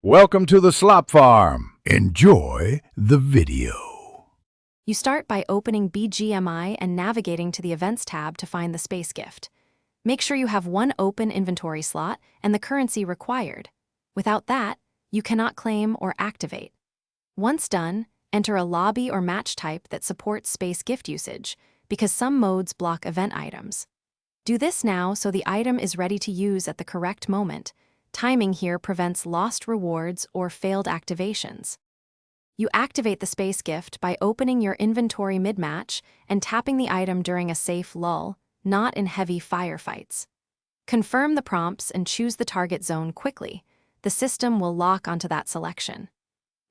Welcome to the Slop Farm. Enjoy the video. You start by opening Bgmi and navigating to the Events tab to find the space gift. Make sure you have one open inventory slot and the currency required. Without that, you cannot claim or activate. Once done, enter a lobby or match type that supports space gift usage, because some modes block event items. Do this now so the item is ready to use at the correct moment. Timing here prevents lost rewards or failed activations. You activate the space gift by opening your inventory mid-match and tapping the item during a safe lull, not in heavy firefights. Confirm the prompts and choose the target zone quickly. The system will lock onto that selection.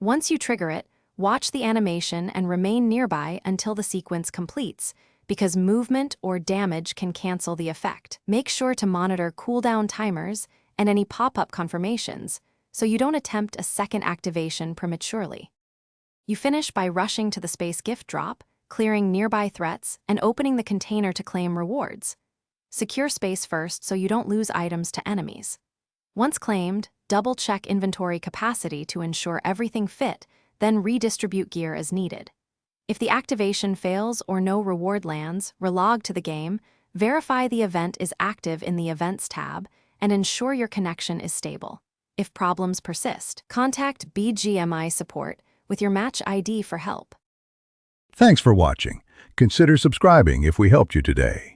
Once you trigger it, watch the animation and remain nearby until the sequence completes, because movement or damage can cancel the effect. Make sure to monitor cooldown timers and any pop-up confirmations, so you don't attempt a second activation prematurely. You finish by rushing to the space gift drop, clearing nearby threats, and opening the container to claim rewards. Secure space first so you don't lose items to enemies. Once claimed, double-check inventory capacity to ensure everything fit, then redistribute gear as needed. If the activation fails or no reward lands, relog to the game, verify the event is active in the Events tab, and ensure your connection is stable. If problems persist, contact Bgmi support with your match ID for help. Thanks for watching. Consider subscribing if we helped you today.